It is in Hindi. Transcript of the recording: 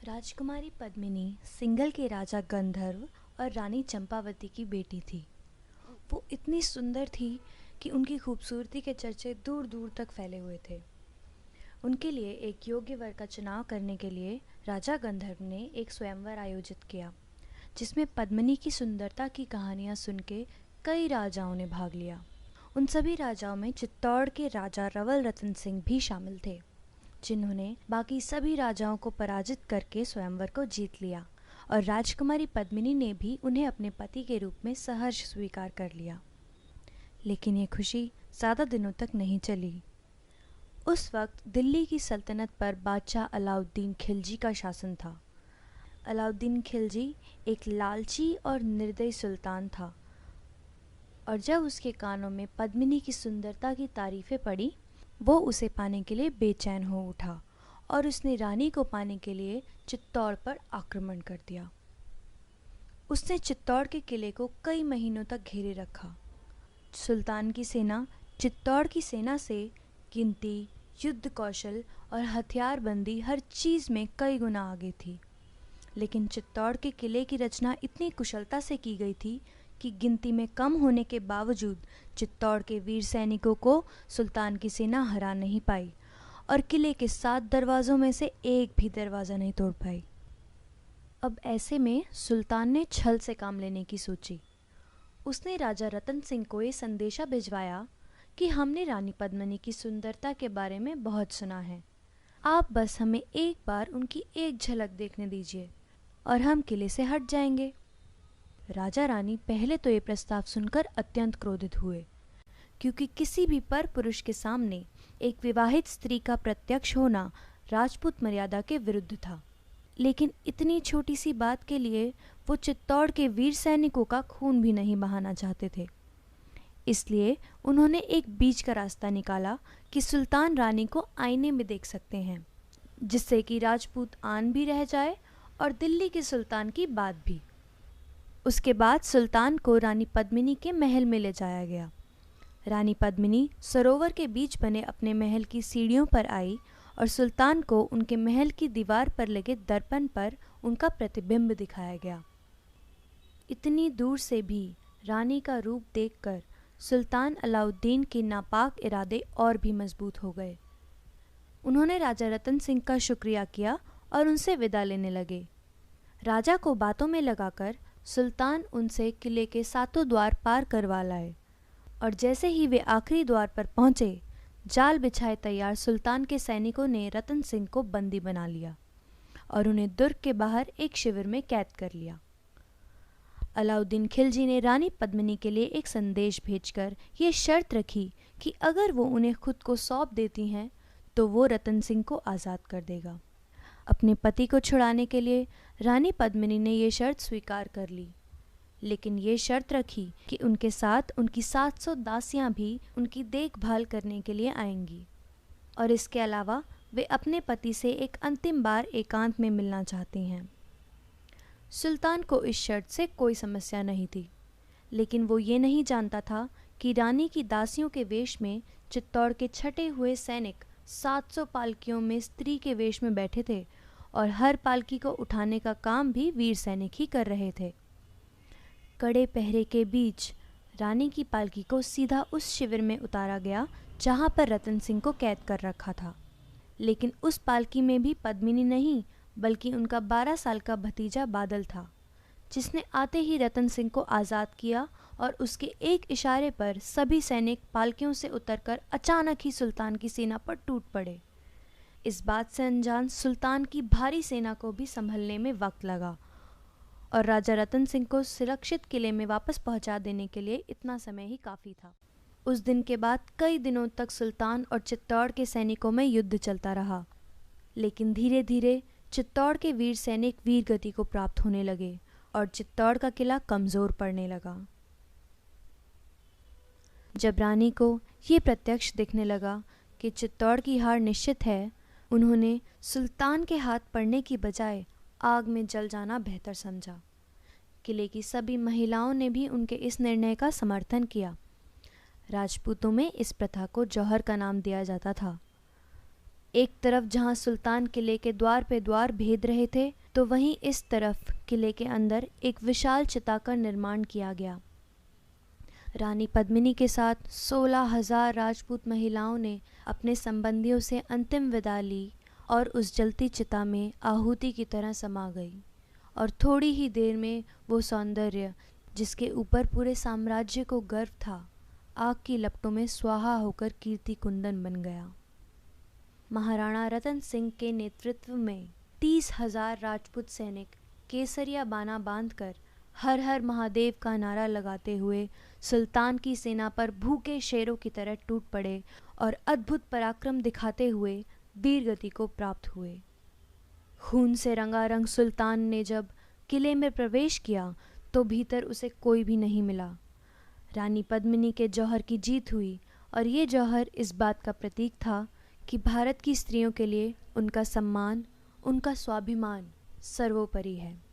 राजकुमारी पद्मिनी सिंघल के राजा गंधर्व और रानी चंपावती की बेटी थी। वो इतनी सुंदर थी कि उनकी खूबसूरती के चर्चे दूर दूर तक फैले हुए थे। उनके लिए एक योग्य वर का चुनाव करने के लिए राजा गंधर्व ने एक स्वयंवर आयोजित किया, जिसमें पद्मिनी की सुंदरता की कहानियां सुन के कई राजाओं ने भाग लिया। उन सभी राजाओं में चित्तौड़ के राजा रवल रतन सिंह भी शामिल थे, जिन्होंने बाकी सभी राजाओं को पराजित करके स्वयंवर को जीत लिया और राजकुमारी पद्मिनी ने भी उन्हें अपने पति के रूप में सहर्ष स्वीकार कर लिया। लेकिन ये खुशी ज़्यादा दिनों तक नहीं चली। उस वक्त दिल्ली की सल्तनत पर बादशाह अलाउद्दीन खिलजी का शासन था। अलाउद्दीन खिलजी एक लालची और निर्दयी सुल्तान था, और जब उसके कानों में पद्मिनी की सुंदरता की तारीफ़ें पड़ी, वो उसे पाने के लिए बेचैन हो उठा और उसने रानी को पाने के लिए चित्तौड़ पर आक्रमण कर दिया। उसने चित्तौड़ के किले को कई महीनों तक घेरे रखा। सुल्तान की सेना चित्तौड़ की सेना से गिनती, युद्ध कौशल और हथियारबंदी हर चीज़ में कई गुना आगे थी। लेकिन चित्तौड़ के किले की रचना इतनी कुशलता से की गई थी कि गिनती में कम होने के बावजूद चित्तौड़ के वीर सैनिकों को सुल्तान की सेना हरा नहीं पाई और किले के 7 दरवाज़ों में से एक भी दरवाज़ा नहीं तोड़ पाई। अब ऐसे में सुल्तान ने छल से काम लेने की सोची। उसने राजा रतन सिंह को ये संदेशा भिजवाया कि हमने रानी पद्मिनी की सुंदरता के बारे में बहुत सुना है। आप बस हमें एक बार उनकी एक झलक देखने दीजिए और हम किले से हट जाएंगे। राजा रानी पहले तो ये प्रस्ताव सुनकर अत्यंत क्रोधित हुए, क्योंकि किसी भी पर पुरुष के सामने एक विवाहित स्त्री का प्रत्यक्ष होना राजपूत मर्यादा के विरुद्ध था। लेकिन इतनी छोटी सी बात के लिए वो चित्तौड़ के वीर सैनिकों का खून भी नहीं बहाना चाहते थे। इसलिए उन्होंने एक बीच का रास्ता निकाला कि सुल्तान रानी को आईने में देख सकते हैं, जिससे कि राजपूत आन भी रह जाए और दिल्ली के सुल्तान की बात भी। उसके बाद सुल्तान को रानी पद्मिनी के महल में ले जाया गया। रानी पद्मिनी सरोवर के बीच बने अपने महल की सीढ़ियों पर आई और सुल्तान को उनके महल की दीवार पर लगे दर्पण पर उनका प्रतिबिंब दिखाया गया। इतनी दूर से भी रानी का रूप देखकर सुल्तान अलाउद्दीन के नापाक इरादे और भी मजबूत हो गए। उन्होंने राजा रतन सिंह का शुक्रिया किया और उनसे विदा लेने लगे। राजा को बातों में लगाकर सुल्तान उनसे किले के 7 द्वार पार करवा लाए, और जैसे ही वे आखिरी द्वार पर पहुंचे, जाल बिछाए तैयार सुल्तान के सैनिकों ने रतन सिंह को बंदी बना लिया और उन्हें दुर्ग के बाहर एक शिविर में कैद कर लिया। अलाउद्दीन खिलजी ने रानी पद्मिनी के लिए एक संदेश भेजकर ये शर्त रखी कि अगर वो उन्हें खुद को सौंप देती हैं तो वो रतन सिंह को आज़ाद कर देगा। अपने पति को छुड़ाने के लिए रानी पद्मिनी ने ये शर्त स्वीकार कर ली, लेकिन ये शर्त रखी कि उनके साथ उनकी 700 दासियां भी उनकी देखभाल करने के लिए आएंगी, और इसके अलावा वे अपने पति से एक अंतिम बार एकांत में मिलना चाहती हैं। सुल्तान को इस शर्त से कोई समस्या नहीं थी, लेकिन वो ये नहीं जानता था कि रानी की दासियों के वेश में चित्तौड़ के छटे हुए सैनिक 700 पालकियों में स्त्री के वेश में बैठे थे, और हर पालकी को उठाने का काम भी वीर सैनिक ही कर रहे थे। कड़े पहरे के बीच रानी की पालकी को सीधा उस शिविर में उतारा गया जहां पर रतन सिंह को कैद कर रखा था। लेकिन उस पालकी में भी पद्मिनी नहीं, बल्कि उनका 12 साल का भतीजा बादल था, जिसने आते ही रतन सिंह को आज़ाद किया और उसके एक इशारे पर सभी सैनिक पालकियों से उतरकर अचानक ही सुल्तान की सेना पर टूट पड़े। इस बात से अनजान सुल्तान की भारी सेना को भी संभलने में वक्त लगा, और राजा रतन सिंह को सुरक्षित किले में वापस पहुंचा देने के लिए इतना समय ही काफ़ी था। उस दिन के बाद कई दिनों तक सुल्तान और चित्तौड़ के सैनिकों में युद्ध चलता रहा, लेकिन धीरे धीरे चित्तौड़ के वीर सैनिक वीर गति को प्राप्त होने लगे और चित्तौड़ का किला कमज़ोर पड़ने लगा। जब रानी को ये प्रत्यक्ष दिखने लगा कि चित्तौड़ की हार निश्चित है, उन्होंने सुल्तान के हाथ पड़ने की बजाय आग में जल जाना बेहतर समझा। किले की सभी महिलाओं ने भी उनके इस निर्णय का समर्थन किया। राजपूतों में इस प्रथा को जौहर का नाम दिया जाता था। एक तरफ जहां सुल्तान किले के द्वार पे द्वार भेद रहे थे, तो वहीं इस तरफ किले के अंदर एक विशाल चिता का निर्माण किया गया। रानी पद्मिनी के साथ 16,000 राजपूत महिलाओं ने अपने संबंधियों से अंतिम विदा ली और उस जलती चिता में आहुति की तरह समा गई। और थोड़ी ही देर में वो सौंदर्य, जिसके ऊपर पूरे साम्राज्य को गर्व था, आग की लपटों में स्वाहा होकर कीर्ति कुंदन बन गया। महाराणा रतन सिंह के नेतृत्व में 30,000 राजपूत सैनिक केसरिया बाना बांधकर हर हर महादेव का नारा लगाते हुए सुल्तान की सेना पर भूखे शेरों की तरह टूट पड़े और अद्भुत पराक्रम दिखाते हुए वीर गति को प्राप्त हुए। खून से रंगारंग सुल्तान ने जब किले में प्रवेश किया तो भीतर उसे कोई भी नहीं मिला। रानी पद्मिनी के जौहर की जीत हुई और ये जौहर इस बात का प्रतीक था कि भारत की स्त्रियों के लिए उनका सम्मान, उनका स्वाभिमान सर्वोपरि है।